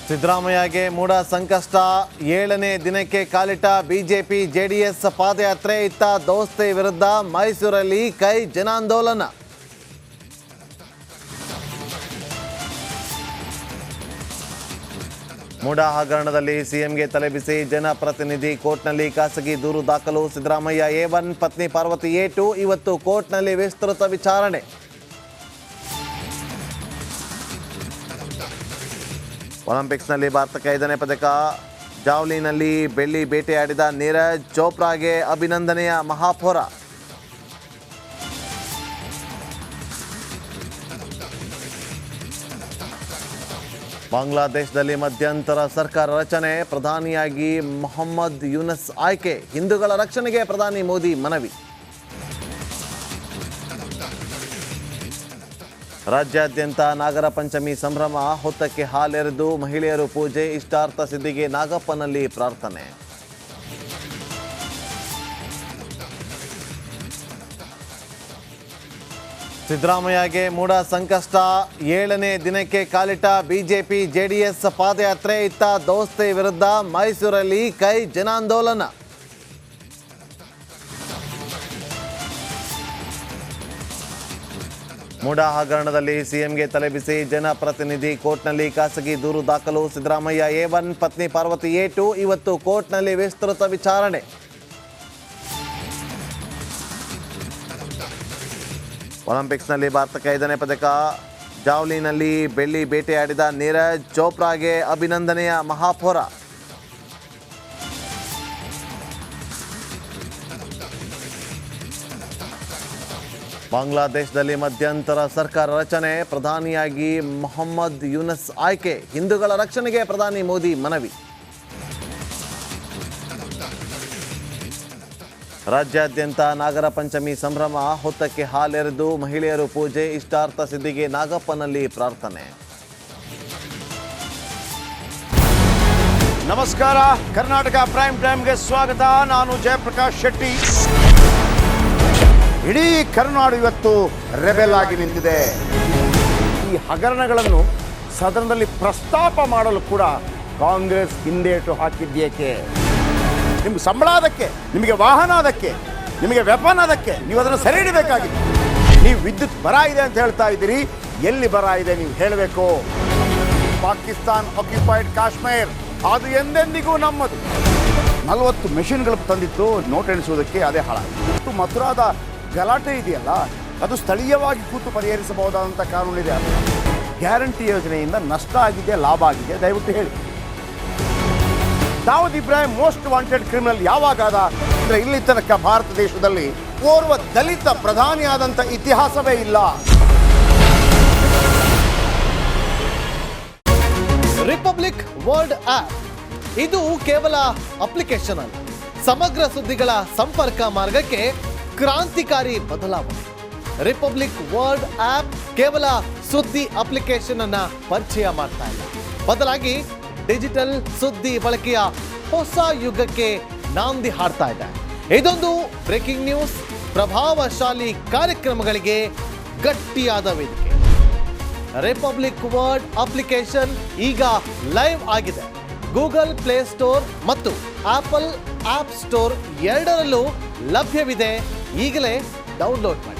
ಸಿದ್ದರಾಮಯ್ಯಗೆ ಮೂಡ ಸಂಕಷ್ಟ 7ನೇ ದಿನಕ್ಕೆ ಕಾಲಿಟ್ಟ ಬಿಜೆಪಿ ಜೆಡಿಎಸ್ ಪಾದಯಾತ್ರೆ. ಇತ್ತ ದೋಸ್ತಿ ವಿರುದ್ಧ ಮೈಸೂರಲ್ಲಿ ಕೈ ಜನಾಂದೋಲನ. ಮೂಡ ಹಗರಣದಲ್ಲಿ ಸಿಎಂಗೆ ತಲೆಬಿಸಿ ಜನಪ್ರತಿನಿಧಿ ಕೋರ್ಟ್ನಲ್ಲಿ ಖಾಸಗಿ ದೂರು ದಾಖಲು. ಸಿದ್ದರಾಮಯ್ಯ A1, ಪತ್ನಿ ಪಾರ್ವತಿ A2. ಇವತ್ತು ಕೋರ್ಟ್ನಲ್ಲಿ ವಿಸ್ತೃತ ವಿಚಾರಣೆ. ಒಲಿಂಪಿಕ್ಸ್ನಲ್ಲಿ ಭಾರತಕ್ಕೆ 5ನೇ ಪದಕ. ಜಾವ್ಲಿನ್ನಲ್ಲಿ ಬೆಳ್ಳಿ ಬೇಟೆಯಾಡಿದ ನೀರಜ್ ಚೋಪ್ರಾಗೆ ಅಭಿನಂದನೆಯ ಮಹಾಪೌರ. ಬಾಂಗ್ಲಾದೇಶದಲ್ಲಿ ಮಧ್ಯಂತರ ಸರ್ಕಾರ ರಚನೆ. ಪ್ರಧಾನಿಯಾಗಿ ಮೊಹಮ್ಮದ್ ಯೂನಸ್ ಆಯ್ಕೆ. ಹಿಂದೂಗಳ ರಕ್ಷಣೆಗೆ ಪ್ರಧಾನಿ ಮೋದಿ ಮನವಿ. ರಾಜ್ಯಾದ್ಯಂತ ನಾಗರ ಪಂಚಮಿ ಸಂಭ್ರಮ. ಹೊತ್ತಕ್ಕೆ ಹಾಲೆರೆದು ಮಹಿಳೆಯರು ಪೂಜೆ. ಇಷ್ಟಾರ್ಥ ಸಿದ್ಧಿಗೆ ನಾಗಪ್ಪನಲ್ಲಿ ಪ್ರಾರ್ಥನೆ. ಸಿದ್ದರಾಮಯ್ಯಗೆ ಮೂಡ ಸಂಕಷ್ಟ 7ನೇ ದಿನಕ್ಕೆ ಕಾಲಿಟ್ಟ ಬಿಜೆಪಿ ಜೆಡಿಎಸ್ ಪಾದಯಾತ್ರೆ. ಇತ್ತ ದೋಸ್ತಿ ವಿರುದ್ಧ ಮೈಸೂರಲ್ಲಿ ಕೈ ಜನಾಂದೋಲನ. ಮೂಡ ಹಗರಣದಲ್ಲಿ ಸಿಎಂಗೆ ತಲೆಬಿಸಿ ಜನಪ್ರತಿನಿಧಿ ಕೋರ್ಟ್ನಲ್ಲಿ ಖಾಸಗಿ ದೂರು ದಾಖಲು. ಸಿದ್ದರಾಮಯ್ಯ A1, ಪತ್ನಿ ಪಾರ್ವತಿ A2. ಇವತ್ತು ಕೋರ್ಟ್ನಲ್ಲಿ ವಿಸ್ತೃತ ವಿಚಾರಣೆ. ಒಲಿಂಪಿಕ್ಸ್ನಲ್ಲಿ ಭಾರತಕ್ಕೆ 5ನೇ ಪದಕ. ಜಾವ್ಲಿನ್ನಲ್ಲಿ ಬೆಳ್ಳಿ ಬೇಟೆಯಾಡಿದ ನೀರಜ್ ಚೋಪ್ರಾಗೆ ಅಭಿನಂದನೆಯ ಮಹಾಪೌರ. ಬಾಂಗ್ಲಾದೇಶದಲ್ಲಿ ಮಧ್ಯಂತರ ಸರ್ಕಾರ ರಚನೆ. ಪ್ರಧಾನಿಯಾಗಿ ಮೊಹಮ್ಮದ್ ಯೂನಸ್ ಆಯ್ಕೆ. ಹಿಂದೂಗಳ ರಕ್ಷಣೆಗೆ ಪ್ರಧಾನಿ ಮೋದಿ ಮನವಿ. ರಾಜ್ಯಾದ್ಯಂತ ನಾಗರ ಪಂಚಮಿ ಸಂಭ್ರಮ. ಹೊತ್ತಕ್ಕೆ ಹಾಲೆರೆದು ಮಹಿಳೆಯರು ಪೂಜೆ. ಇಷ್ಟಾರ್ಥ ಸಿದ್ಧಿಗೆ ನಾಗಪ್ಪನಲ್ಲಿ ಪ್ರಾರ್ಥನೆ. ನಮಸ್ಕಾರ, ಕರ್ನಾಟಕ ಪ್ರೈಮ್ ಟೈಮ್ಗೆ ಸ್ವಾಗತ. ನಾನು ಜಯಪ್ರಕಾಶ್ ಶೆಟ್ಟಿ. ಇಡೀ ಕರ್ನಾಡು ಇವತ್ತು ರೆಬೆಲ್ ಆಗಿ ನಿಂತಿದೆ. ಈ ಹಗರಣಗಳನ್ನು ಸದನದಲ್ಲಿ ಪ್ರಸ್ತಾಪ ಮಾಡಲು ಕೂಡ ಕಾಂಗ್ರೆಸ್ ಹಿಂದೇಟು ಹಾಕಿದ್ದೇಕೆ? ನಿಮ್ಗೆ ಸಂಬಳ ಅದಕ್ಕೆ, ನಿಮಗೆ ವಾಹನ ಅದಕ್ಕೆ, ನಿಮಗೆ ವೆಪನ್ ಅದಕ್ಕೆ. ನೀವು ಅದನ್ನು ಸೆರೆ ಹಿಡಿಬೇಕಾಗಿತ್ತು. ನೀವು ವಿದ್ಯುತ್ ಬರ ಇದೆ ಅಂತ ಹೇಳ್ತಾ ಇದ್ದೀರಿ. ಎಲ್ಲಿ ಬರ ಇದೆ ನೀವು ಹೇಳಬೇಕು. ಪಾಕಿಸ್ತಾನ್ ಆಕ್ಯುಪೈಡ್ ಕಾಶ್ಮೀರ್ ಅದು ಎಂದೆಂದಿಗೂ ನಮ್ಮದು. 40 ಮೆಷಿನ್ಗಳು ತಂದಿತ್ತು ನೋಟ್ ಎಣಿಸುವುದಕ್ಕೆ, ಅದೇ ಹಾಳಾಯಿತು. ಮಥುರಾದ ಗಲಾಟೆ ಇದೆಯಲ್ಲ, ಅದು ಸ್ಥಳೀಯವಾಗಿ ಕೂತು ಪರಿಹರಿಸಬಹುದಾದಂಥ ಕಾನೂನಿದೆ. ಗ್ಯಾರಂಟಿ ಯೋಜನೆಯಿಂದ ನಷ್ಟ ಆಗಿದೆ, ಲಾಭ ಆಗಿದೆ, ದಯವಿಟ್ಟು ಹೇಳಿ. Dawood Ibrahim most wanted criminal ಯಾವಾಗಾದ ಅಂದರೆ ಇಲ್ಲಿ ತನಕ ಭಾರತ ದೇಶದಲ್ಲಿ ಓರ್ವ ದಲಿತ ಪ್ರಧಾನಿಯಾದಂಥ ಇತಿಹಾಸವೇ ಇಲ್ಲ. ರಿಪಬ್ಲಿಕ್ ವರ್ಲ್ಡ್ ಆಪ್ ಇದು ಕೇವಲ ಅಪ್ಲಿಕೇಶನ್ ಅಲ್ಲ, ಸಮಗ್ರ ಸುದ್ದಿಗಳ ಸಂಪರ್ಕ ಮಾರ್ಗಕ್ಕೆ ಕ್ರಾಂತಿಕಾರಿ ಬದಲಾವಣೆ. ರಿಪಬ್ಲಿಕ್ ವರ್ಲ್ಡ್ ಆಪ್ ಕೇವಲ ಸುದ್ದಿ ಅಪ್ಲಿಕೇಶನ್ ಅನ್ನ ಪರಿಚಯ ಮಾಡ್ತಾ ಇಲ್ಲ, ಬದಲಾಗಿ ಡಿಜಿಟಲ್ ಸುದ್ದಿ ಬಳಕೆಯ ಹೊಸ ಯುಗಕ್ಕೆ ನಾಂದಿ ಹಾಡ್ತಾ ಇದೆ. ಇದೊಂದು ಬ್ರೇಕಿಂಗ್ ನ್ಯೂಸ್, ಪ್ರಭಾವಶಾಲಿ ಕಾರ್ಯಕ್ರಮಗಳಿಗೆ ಗಟ್ಟಿಯಾದ ವೇದಿಕೆ. ರಿಪಬ್ಲಿಕ್ ವರ್ಲ್ಡ್ ಅಪ್ಲಿಕೇಶನ್ ಈಗ ಲೈವ್ ಆಗಿದೆ. ಗೂಗಲ್ ಪ್ಲೇ ಸ್ಟೋರ್ ಮತ್ತು ಆಪಲ್ ಆಪ್ ಸ್ಟೋರ್ ಎರಡರಲ್ಲೂ ಲಭ್ಯವಿದೆ. ಈಗಲೇ ಡೌನ್ಲೋಡ್ ಮಾಡಿ.